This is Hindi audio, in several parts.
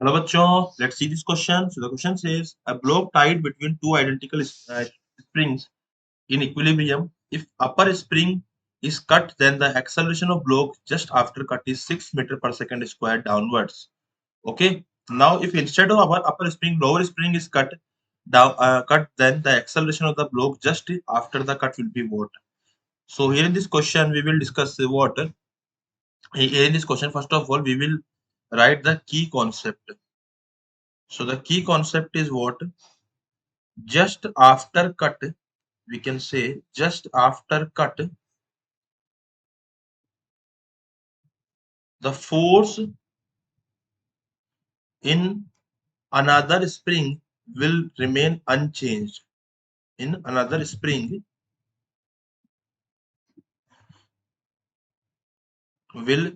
Hello बच्चों, let's see this question. So the question says a block tied between two identical springs in equilibrium. If upper spring is cut, then the acceleration of block just after cut is 6 meter per second square downwards. Okay. Now, if instead of our upper spring, lower spring is cut cut, then the acceleration of the block just after the cut will be what? So here in this question, we will discuss what? Here in this question, first of all, we will write the key concept. So the key concept is what? Just after cut, we can say just after cut, the force in another spring will remain unchanged. In another spring will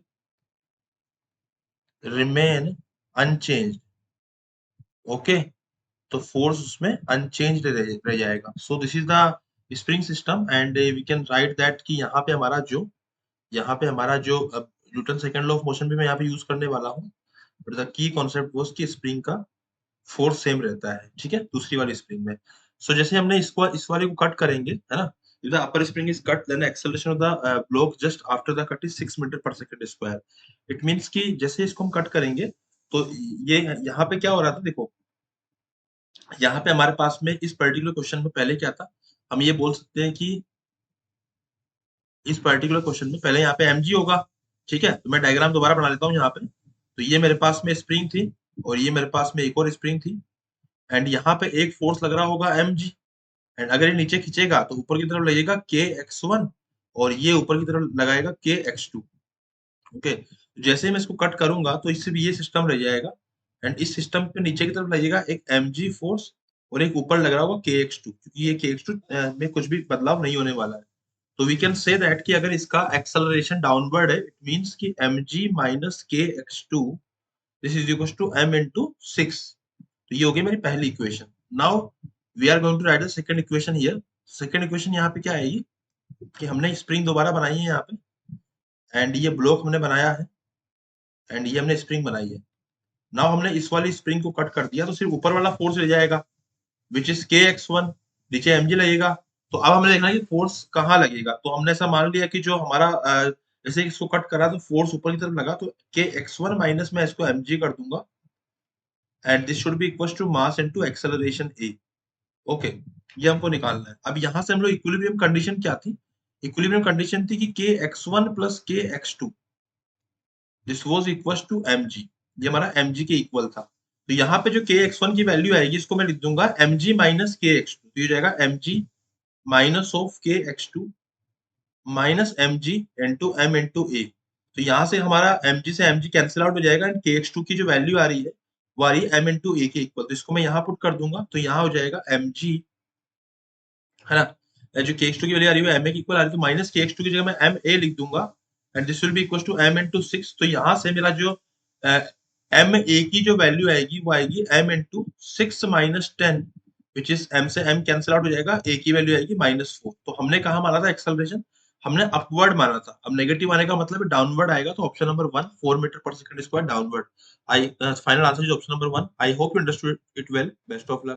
remain unchanged. Okay, तो फोर्स उसमें अनचेंज्ड रह जाएगा. So this is the spring system and we can write that कि यहाँ पे हमारा जो Newton second law of motion भी मैं यहाँ पे यूज करने वाला हूँ. But the key concept was कि स्प्रिंग का फोर्स सेम रहता है. ठीक है, दूसरी वाली स्प्रिंग में. सो जैसे हमने इसको इस वाले को कट करेंगे, है ना. If the upper spring is cut, then the acceleration of the block just after the cut is 6 metre पर सेकंड स्क्वायर. इट मींस कि जैसे इसको हम कट करेंगे तो ये यहाँ पे क्या हो रहा था, देखो यहाँ पे हमारे पास में इस पर्टिकुलर क्वेश्चन में पहले क्या था, हम ये बोल सकते हैं कि इस पर्टिकुलर क्वेश्चन में पहले यहाँ पे mg होगा. ठीक है, तो मैं डायग्राम दोबारा बना लेता हूँ यहाँ पे. तो ये मेरे पास में स्प्रिंग थी और ये मेरे पास में एक और स्प्रिंग थी एंड यहाँ पे एक फोर्स लग रहा होगा mg एंड अगर ये नीचे खींचेगा तो ऊपर की तरफ लगेगा kx1 और ये ऊपर की तरफ लगाएगा kx2. ओके, जैसे ही मैं इसको कट करूंगा तो इससे भी ये सिस्टम रह जाएगा एंड इस सिस्टम पे नीचे की तरफ लगेगा एक mg फोर्स और एक ऊपर लग रहा होगा kx2, क्योंकि ये kx2 में कुछ भी बदलाव नहीं होने वाला है. तो वी कैन से दैट कि अगर इसका एक्सेलरेशन डाउनवर्ड है, इट मींस कि mg minus kx2 this is equal to m into 6. तो ये हो गई मेरी पहली equation. Now we are going to write the second equation here. Second equation यहाँ पे क्या आएगी कि हमने स्प्रिंग दोबारा बनाई है यहाँ पे एंड ये ब्लॉक हमने बनाया है एंड ये हमने स्प्रिंग बनाई है. नाउ हमने इस वाली स्प्रिंग को कट कर दिया तो सिर्फ ऊपर वाला फोर्स रह जाएगा विच इज kx1, नीचे mg लगेगा. तो अब हमें देखना है कि फोर्स कहाँ लगेगा. तो हमने ऐसा मान लिया कि जो हमारा जैसे इसको कट करा तो फोर्स ऊपर की तरफ लगा, तो kx1 माइनस मैं इसको mg कर दूंगा and this should be equal to mass into acceleration a. Okay, ये हमको निकालना है. अब यहाँ से हम लोग इक्विलिब्रियम कंडीशन क्या थी, इक्विलिब्रियम कंडीशन थी कि kx1 plus kx2 this was equal to mg. ये हमारा mg के इक्वल था. तो यहाँ पे जो kx1 की वैल्यू आएगी इसको मैं लिख दूंगा mg माइनस kx2. तो ये जाएगा mg minus of kx2 minus mg into m into a. तो यहाँ से हमारा mg से mg कैंसिल आउट हो जाएगा एंड kx2 की जो वैल्यू आ रही है वो आ रही है m into a के इक्वल. तो इसको मैं यहाँ पुट कर दूंगा तो यहाँ हो जाएगा mg, है ना. जो kx2 की वैल्यू आ रही है ma की इक्वल आ रही है, तो माइनस kx2 की जगह मैं ma लिख दूंगा and this will be equal to m into 6. तो यहाँ से मेरा जो ma की जो वैल्यू आएगी वो आएगी m into 6 minus 10 which is m से m कैंसिल आउट हो जाएगा, a की वैल्यू आएगी -4. तो हमने कहा माना था एक्सेलरेशन, हमने अपवर्ड माना था. अब नेगेटिव आने का मतलब डाउनवर्ड आएगा. तो ऑप्शन नंबर 1 4 मीटर पर second square downward. I final answer is option number 1. I hope you understood it well. Best of luck.